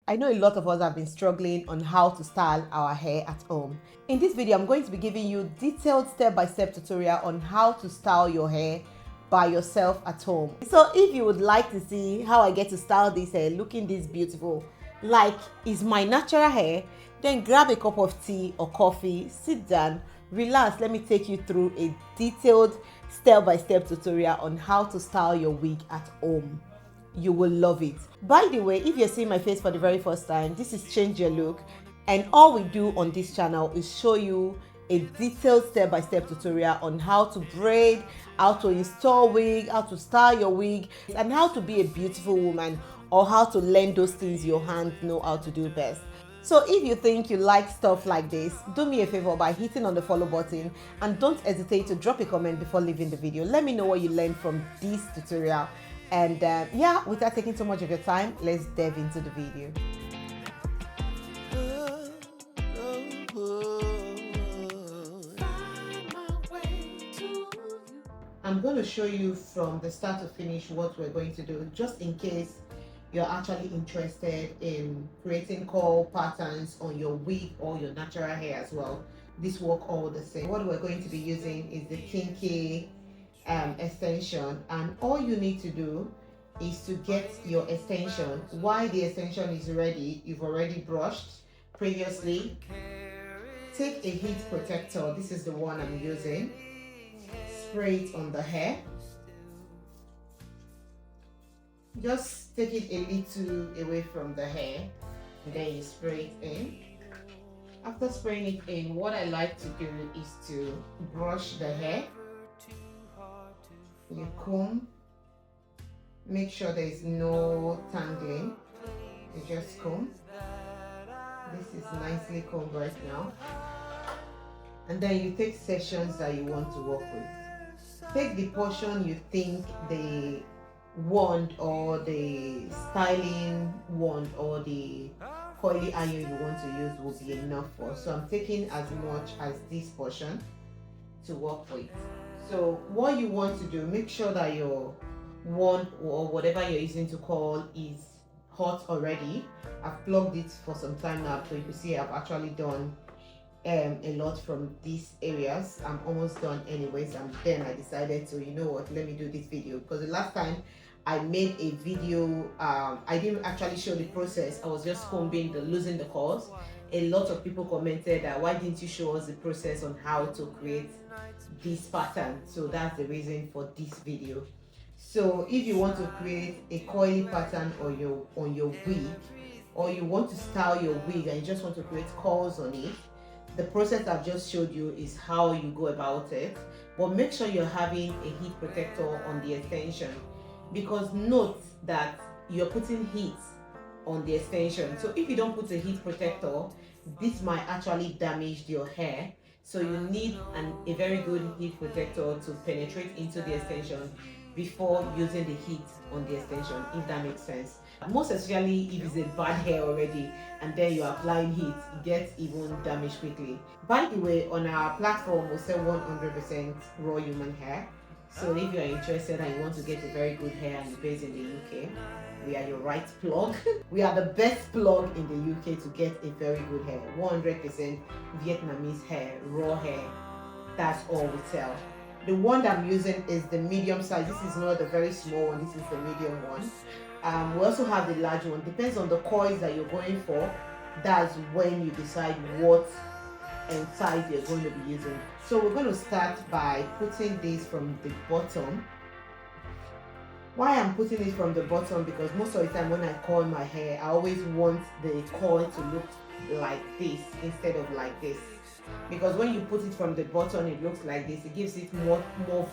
I know a lot of us have been struggling on how to style our hair at home. In this video, I'm going to be giving you detailed step-by-step tutorial on how to style your hair by yourself at home. So if you would like to see how I get to style this hair looking this beautiful, like is my natural hair, then grab a cup of tea or coffee, sit down, relax, let me take you through a detailed step-by-step tutorial on how to style your wig at home. You will love it. By the way, if you're seeing my face for the very first time, this is Change Your Look, and all we do on this channel is show you a detailed step-by-step tutorial on how to braid, how to install wig, how to style your wig, and how to be a beautiful woman, or how to learn those things your hands know how to do best. So if you think you like stuff like this, do me a favor by hitting on the follow button, and don't hesitate to drop a comment before leaving the video. Let me know what you learned from this tutorial. And yeah, without taking too much of your time, let's dive into the video. I'm going to show you from the start to finish what we're going to do, just in case you're actually interested in creating curl patterns on your wig or your natural hair as well. This work all the same. What we're going to be using is the Kinky extension, and all you need to do is to get your extension. While the extension is ready, you've already brushed previously. Take a heat protector. This is the one I'm using. Spray it on the hair. Just take it a little away from the hair, and then you spray it in. After spraying it in, what I like to do is to brush the hair. You comb, make sure there is no tangling. You just comb. This is nicely combed right now. And then you take sections that you want to work with. Take the portion you think the wand or the styling wand or the coily iron you want to use will be enough for. So I'm taking as much as this portion to work with. So what you want to do, make sure that your wand or whatever you're using to curl is hot already. I've plugged it for some time now, so you can see I've actually done a lot from these areas. I'm almost done anyways, and then I decided to, you know what, let me do this video, because the last time I made a video, I didn't actually show the process. I was just combing the losing the curls. A lot of people commented that why didn't you show us the process on how to create this pattern. So that's the reason for this video. So if you want to create a coily pattern on your wig, or you want to style your wig and you just want to create curls on it, the process I've just showed you is how you go about it. But make sure you're having a heat protector on the extension, because note that you're putting heat on the extension. So if you don't put a heat protector, this might actually damage your hair. So you need a very good heat protector to penetrate into the extension before using the heat on the extension, if that makes sense. Most especially if it's a bad hair already and then you're applying heat, it gets even damaged quickly. By the way, on our platform, we sell 100% raw human hair. So if you're interested and you want to get a very good hair and you're based in the UK, we are your right plug. We are the best plug in the UK to get a very good hair. 100% Vietnamese hair, raw hair. That's all we sell. The one that I'm using is the medium size. This is not the very small one, this is the medium one. We also have the large one. Depends on the coils that you're going for. That's when you decide what size you're going to be using. So we're going to start by putting this from the bottom. Why I'm putting it from the bottom, because most of the time when I coil my hair, I always want the coil to look like this instead of like this. Because when you put it from the bottom, it looks like this. It gives it more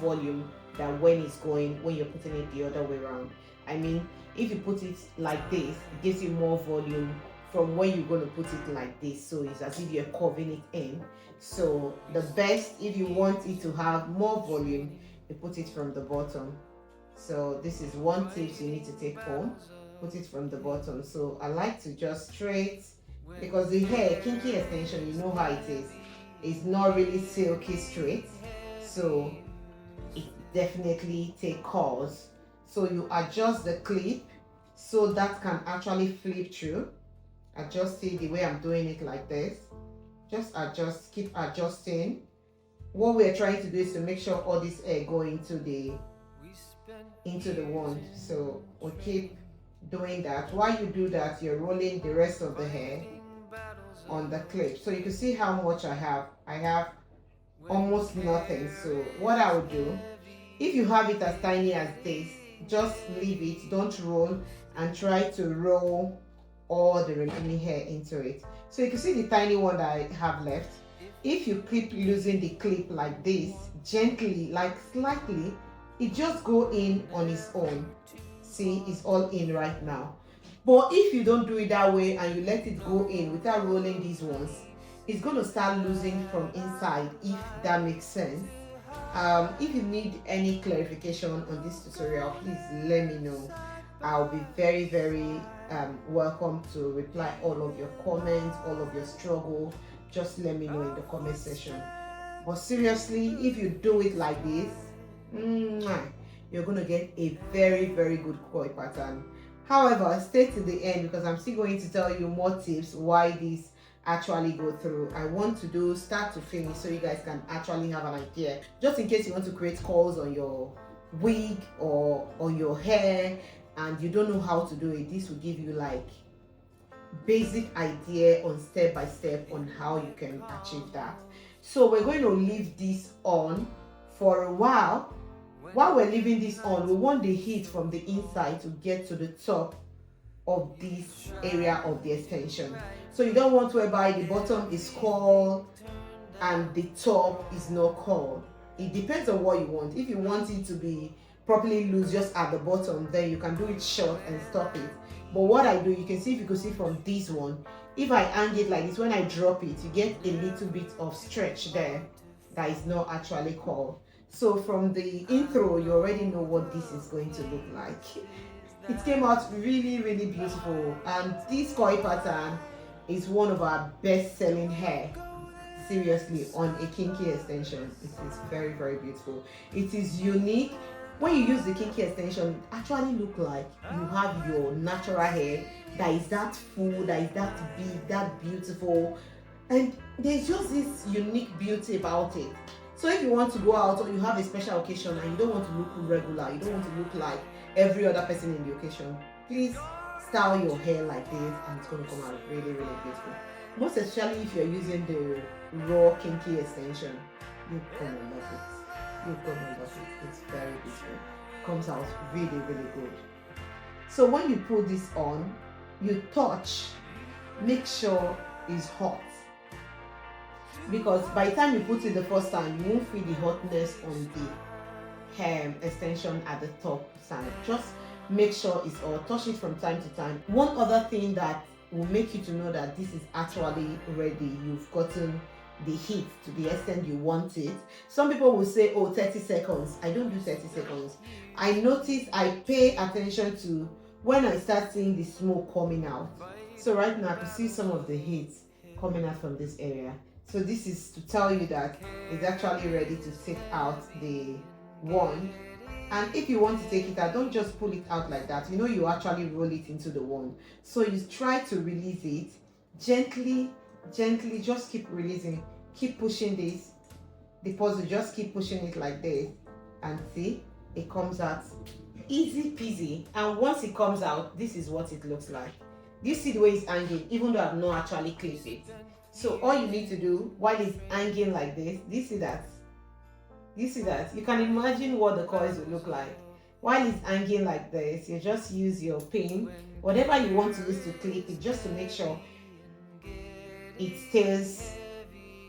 volume than when you're putting it the other way around. I mean, if you put it like this, it gives you more volume from when you're going to put it like this. So it's as if you're curving it in. So the best, if you want it to have more volume, you put it from the bottom. So this is one tip you need to take home. Put it from the bottom. So I like to just straight, because the hair, kinky extension, you know how it is. It's not really silky straight. So it definitely take curls. So you adjust the clip so that can actually flip through. adjust it the way I'm doing it like this. Just adjust, keep adjusting. What we're trying to do is to make sure all this air go into the wand. So we'll keep doing that. While you do that, you're rolling the rest of the hair on the clip. So you can see how much I have. I have almost nothing. So what I will do, if you have it as tiny as this, just leave it, don't roll, and try to roll all the remaining hair into it. So you can see the tiny one that I have left. If you keep losing the clip like this, gently, like slightly, it just go in on its own. See, it's all in right now. But if you don't do it that way and you let it go in without rolling these ones, it's going to start losing from inside, if that makes sense. If you need any clarification on this tutorial, please let me know. I'll be very, very welcome to reply all of your comments, all of your struggle. Just let me know in the comment section. But seriously, if you do it like this, you're going to get a very, very good coil pattern. However, stay to the end because I'm still going to tell you more tips why this actually go through. I want to do start to finish so you guys can actually have an idea, just in case you want to create curls on your wig or on your hair and you don't know how to do it. This will give you like basic idea on step by step on how you can achieve that. So we're going to leave this on for a while. While we're leaving this on, we want the heat from the inside to get to the top of this area of the extension. So you don't want whereby the bottom is curled and the top is not curled. It depends on what you want. If you want it to be properly loose just at the bottom, then you can do it short and stop it. But what I do, you can see, if you could see from this one, if I hang it like this, when I drop it, you get a little bit of stretch there that is not actually curled. So from the intro, you already know what this is going to look like. It came out really, really beautiful, and this coil pattern is one of our best-selling hair, seriously, on a kinky extension. It is very, very beautiful. It is unique. When you use the kinky extension, it actually look like you have your natural hair that is that full, that is that big, that beautiful, and there's just this unique beauty about it. So if you want to go out or you have a special occasion and you don't want to look regular, you don't want to look like every other person in the occasion, please style your hair like this and it's going to come out really, really beautiful. Most especially if you're using the raw kinky extension, you're going to love it. You're going to love it. It's very beautiful. It comes out really, really good. So when you put this on, you touch, make sure it's hot. Because by the time you put it the first time, you won't feel the hotness on the hair extension at the top side. Just make sure it's all, touch it from time to time. One other thing that will make you to know that this is actually ready, you've gotten the heat to the extent you want it. Some people will say, oh, 30 seconds. I don't do 30 seconds. I notice, I pay attention to when I start seeing the smoke coming out. So right now I can see some of the heat coming out from this area. So this is to tell you that it's actually ready to take out the wand. And if you want to take it out, don't just pull it out like that. You know, you actually roll it into the wand. So you try to release it gently, gently, just keep releasing. Keep pushing this. The puzzle, just keep pushing it like this. And see, it comes out easy peasy. And once it comes out, this is what it looks like. You see the way it's hanging, even though I've not actually clipped it. So all you need to do while it's hanging like this, you see that? You see that? You can imagine what the coils will look like. While it's hanging like this, you just use your pin, whatever you want to use to clip it, just to make sure it stays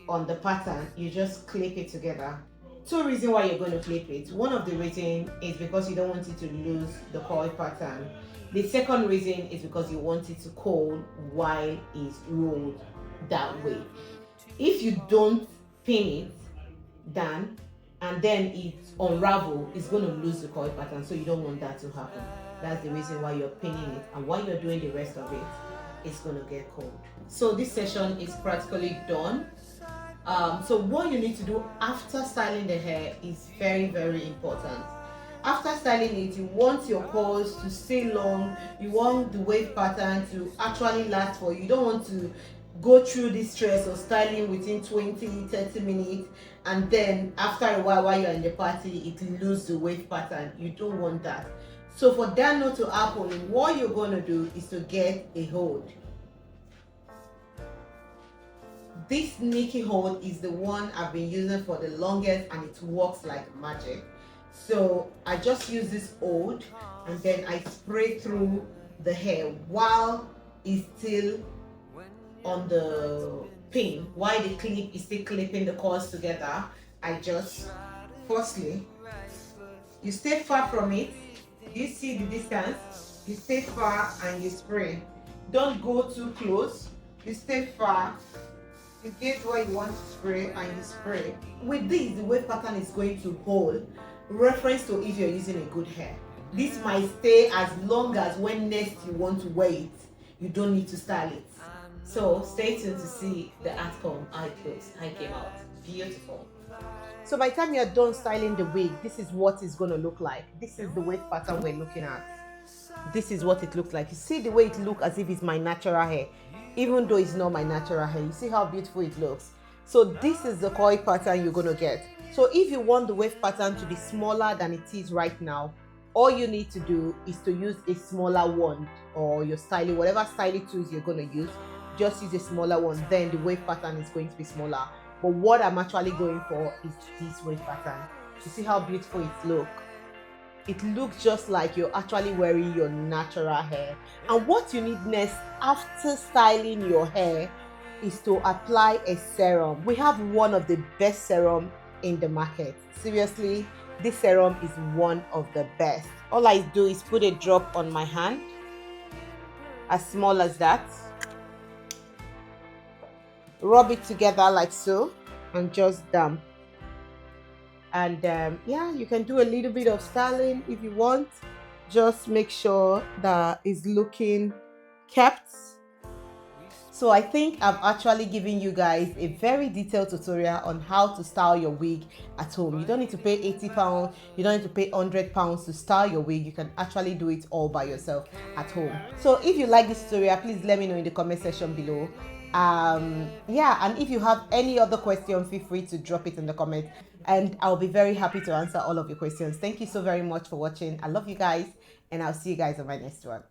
on the pattern. You just clip it together. Two reasons why you're going to clip it. One of the reasons is because you don't want it to lose the coil pattern. The second reason is because you want it to curl while it's rolled that way. If you don't pin it down and then it unravel, it's going to lose the coil pattern, so you don't want that to happen. That's the reason why you're pinning it, and while you're doing the rest of it, it's going to get cold. So this session is practically done. So what you need to do after styling the hair is very, very important. after styling it, you want your curls to stay long, you want the wave pattern to actually last for you. You don't want to go through this stress of styling within 20-30 minutes, and then after a while you're in the party it lose the wave pattern. You don't want that. So for that not to happen, what you're going to do is to get a hold. This Nikki hold is the one I've been using for the longest, and it works like magic. So I just use this hold, and then I spray through the hair while it's still on the pin, while the clip is still clipping the curls together. I just, firstly, you stay far from it. You see the distance, you stay far and you spray. Don't go too close, you stay far, you get where you want to spray and you spray. With this, the wave pattern is going to hold, reference to if you're using a good hair. This might stay as long as when next you want to wear it, you don't need to style it. So stay tuned to see the outcome, how it looks, how it came out. Beautiful. So by the time you're done styling the wig, this is what it's going to look like. This is the wave pattern we're looking at. This is what it looks like. You see the way it looks as if it's my natural hair, even though it's not my natural hair. You see how beautiful it looks. So this is the coil pattern you're going to get. So if you want the wave pattern to be smaller than it is right now, all you need to do is to use a smaller one, or your styling, whatever styling tools you're going to use, just use a smaller one. Then the wave pattern is going to be smaller. But what I'm actually going for is this wave pattern. You see how beautiful it looks? It looks just like you're actually wearing your natural hair. And what you need next after styling your hair is to apply a serum. We have one of the best serum in the market. Seriously, this serum is one of the best. All I do is put a drop on my hand, as small as that. Rub it together like so and just damp. And yeah, you can do a little bit of styling if you want. Just make sure that it's looking kept. So I think I've actually given you guys a very detailed tutorial on how to style your wig at home. You don't need to pay £80, you don't need to pay £100 to style your wig. You can actually do it all by yourself at home. So if you like this tutorial, please let me know in the comment section below. Yeah, and if you have any other question, feel free to drop it in the comment, and I'll be very happy to answer all of your questions. Thank you so very much for watching. I love you guys, and I'll see you guys on my next one.